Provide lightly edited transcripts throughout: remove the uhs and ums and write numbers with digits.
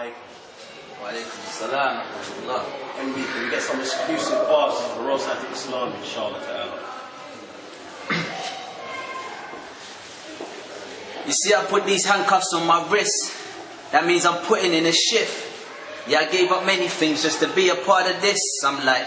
alaikum. Wa alaikum salam. And we can get some exclusive bars for Rosat Islam, inshallah ta'ala. You see, I put these handcuffs on my wrist. That means I'm putting in a shift. Yeah, I gave up many things just to be a part of this. I'm like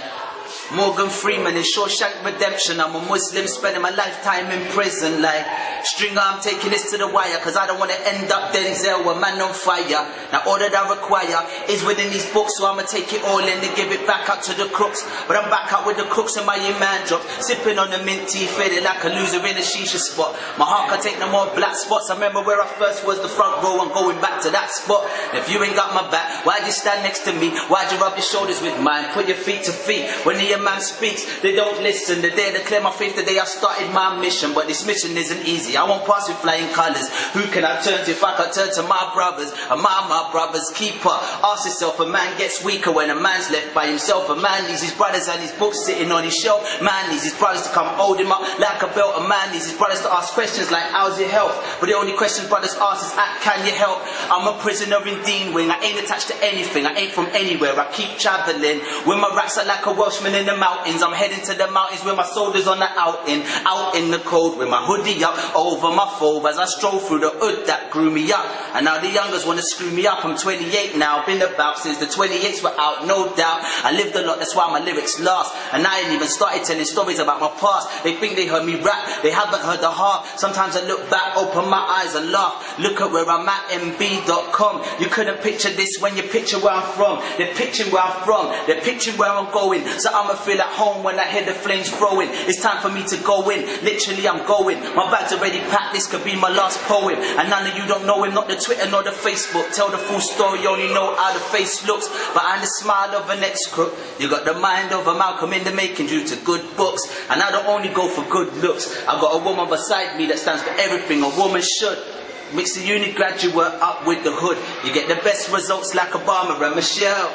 Morgan Freeman in Shawshank Redemption. I'm a Muslim spending my lifetime in prison. Like Stringer, I'm taking this to the wire, cause I don't want to end up Denzel, a man on fire. Now all that I require is within these books, so I'ma take it all in and give it back out to the crooks. But I'm back out with the crooks and my man drop, sipping on the mint tea, feeling like a loser in a shisha spot. My heart can take no more black spots. I remember where I first was, the front row. I'm going back to that spot. And if you ain't got my back, why'd you stand next to me? Why'd you rub your shoulders with mine? Put your feet to feet. When the man speaks, they don't listen. The day I declare my faith, the day I started my mission. But this mission isn't easy. I won't pass with flying colours. Who can I turn to if I can turn to my brothers? And my brother's keeper. Ask yourself, a man gets weaker when a man's left by himself. A man needs his brothers and his books sitting on his shelf. Man needs his brothers to come hold him up like a belt. A man needs his brothers to ask questions like, how's your health? But the only question brothers ask is, can you help? I'm a prisoner in Dean Wing. I ain't attached to anything. I ain't from anywhere. I keep travelling. With my rats are like a Welshman in the mountains. I'm heading to the mountains with my soldiers on the outing. Out in the cold with my hoodie up over my fold as I stroll through the hood that grew me up. And now the youngers want to screw me up. I'm 28 now, been about since the 28s were out, no doubt. I lived a lot, that's why my lyrics last. And I ain't even started telling stories about my past. They think they heard me rap, they haven't heard the heart. Sometimes I look back, open my eyes and laugh. Look at where I'm at, mb.com. You couldn't picture this when you picture where I'm from. They're picturing where I'm from, they're picturing where I'm going. So I'ma feel at home when I hear the flames throwing. It's time for me to go in, literally I'm going. My bag's already packed, this could be my last poem. And none of you don't know him, not the Twitter nor the Facebook. Tell the full story, you only know how the face looks. Behind the smile of an ex-crook, you got the mind of a Malcolm in the making due to good books. And I don't only go for good looks, I got a woman beside me that stands for everything a woman should. Mix the uni graduate up with the hood, you get the best results like Obama and Michelle.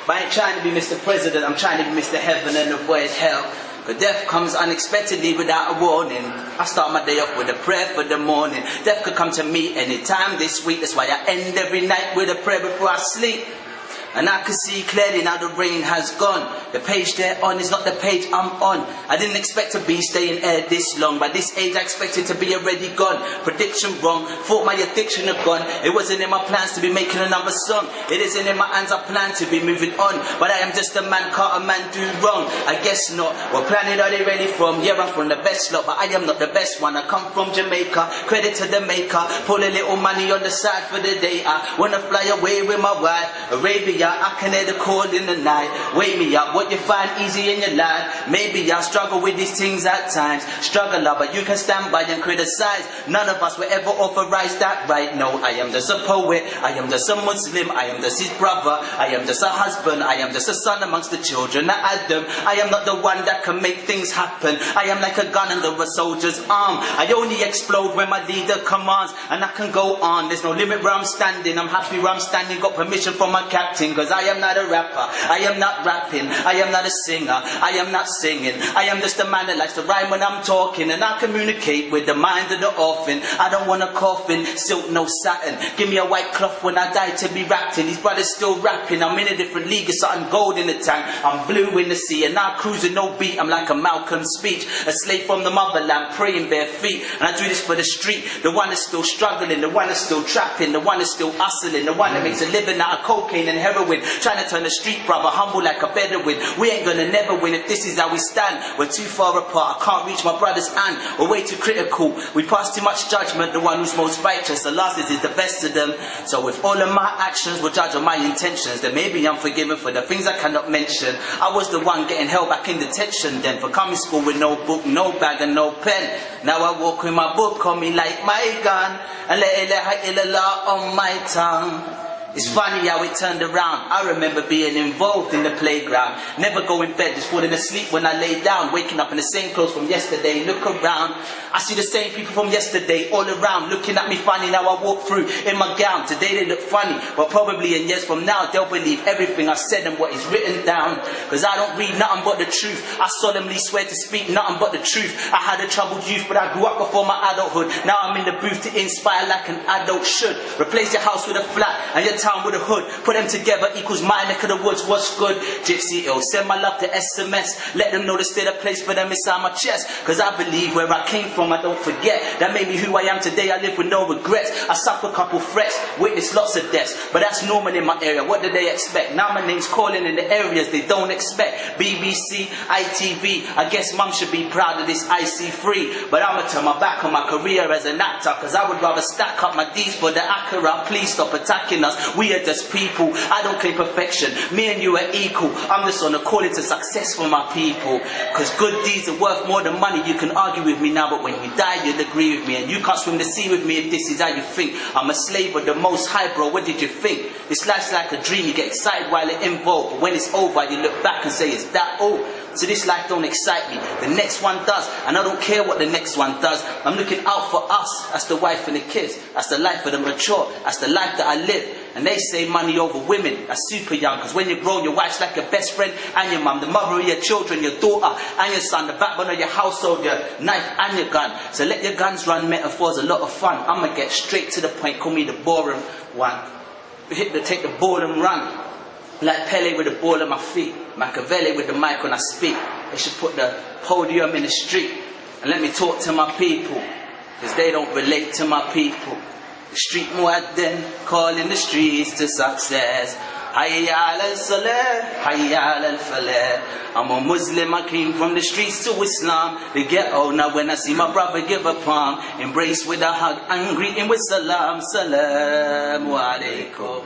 But I ain't trying to be Mr. President, I'm trying to be Mr. Heaven and avoid hell. But death comes unexpectedly without a warning. I start my day off with a prayer for the morning. Death could come to me anytime this week. That's why I end every night with a prayer before I sleep. And I can see clearly now the rain has gone. The page they're on is not the page I'm on. I didn't expect to be staying air this long. By this age I expected to be already gone. Prediction wrong, thought my addiction had gone. It wasn't in my plans to be making another song. It isn't in my hands, I plan to be moving on. But I am just a man, can't a man do wrong? I guess not. What planet are they really from? Yeah, I'm from the best lot, but I am not the best one. I come from Jamaica, credit to the maker. Pull a little money on the side for the day. I wanna fly away with my wife, Arabia. I can hear the call in the night. Wake me up, what you find easy in your life. Maybe I struggle with these things at times. Struggle, but you can stand by and criticize. None of us will ever authorize that right. No, I am just a poet, I am just a Muslim, I am just his brother, I am just a husband, I am just a son amongst the children of Adam. I am not the one that can make things happen. I am like a gun under a soldier's arm. I only explode when my leader commands. And I can go on, there's no limit where I'm standing. I'm happy where I'm standing, got permission from my captain. Cause I am not a rapper, I am not rapping, I am not a singer, I am not singing. I am just a man that likes to rhyme when I'm talking. And I communicate with the mind of the orphan. I don't want a coffin, silk no satin. Give me a white cloth when I die to be wrapped in. These brothers still rapping, I'm in a different league. It's something gold in the tank, I'm blue in the sea. And now cruising no beat, I'm like a Malcolm speech. A slave from the motherland, praying bare feet. And I do this for the street, the one that's still struggling, the one that's still trapping, the one that's still hustling, the one that makes a living out of cocaine and heroin. Trying to turn the street brother humble like a Bedouin. We ain't gonna never win if this is how we stand. We're too far apart, I can't reach my brother's hand. We're way too critical, we pass too much judgment. The one who's most righteous, the last is the best of them. So if all of my actions will judge on my intentions, then maybe I'm forgiven for the things I cannot mention. I was the one getting held back in detention then, for coming to school with no book, no bag and no pen. Now I walk with my book on me like my gun, and la ilaha illallah on my tongue. It's funny how it turned around. I remember being involved in the playground, never going to bed, just falling asleep when I lay down, waking up in the same clothes from yesterday. Look around, I see the same people from yesterday all around, looking at me funny. Now I walk through in my gown. Today they look funny, but probably in years from now they'll believe everything I said and what is written down. Cause I don't read nothing but the truth. I solemnly swear to speak nothing but the truth. I had a troubled youth, but I grew up before my adulthood. Now I'm in the booth to inspire like an adult should. Replace your house with a flat and your town with a hood. Put them together equals my neck of the woods. What's good? Gypsy ill. Send my love to SMS. Let them know there's still a place for them inside my chest. Cause I believe where I came from, I don't forget. That made me who I am today. I live with no regrets. I suffer a couple threats, witness lots of deaths. But that's normal in my area. What do they expect? Now my name's calling in the areas they don't expect. BBC, ITV. I guess mum should be proud of this IC3. But I'ma turn my back on my career as an actor. Cause I would rather stack up my D's for the Acura. Please stop attacking us. We are just people. I don't claim perfection. Me and you are equal. I'm just on a calling to success for my people. Cause good deeds are worth more than money. You can argue with me now, but when you die you'll agree with me. And you can't swim the sea with me if this is how you think. I'm a slave of the most high, bro. What did you think? This life's like a dream. You get excited while it's involved, but when it's over you look back and say, is that all? So this life don't excite me. The next one does, and I don't care what the next one does. I'm looking out for us. That's the wife and the kids. That's the life of the mature. That's the life that I live. And they say money over women. That's super young. Cause when you're grown, your wife's like your best friend and your mum, the mother of your children, your daughter and your son, the backbone of your household, your knife and your gun. So let your guns run. Metaphors a lot of fun. I'ma get straight to the point. Call me the boring one. Take the ball and run. Like Pele with the ball at my feet. Machiavelli with the mic when I speak. They should put the podium in the street. And let me talk to my people. Cause they don't relate to my people. The street muaddin calling the streets to success. Hayya ala salah, hayya ala falah. I'm a Muslim, I came from the streets to Islam. The ghetto, now when I see my brother give a palm. Embrace with a hug and greet him with salam, salam alaikum.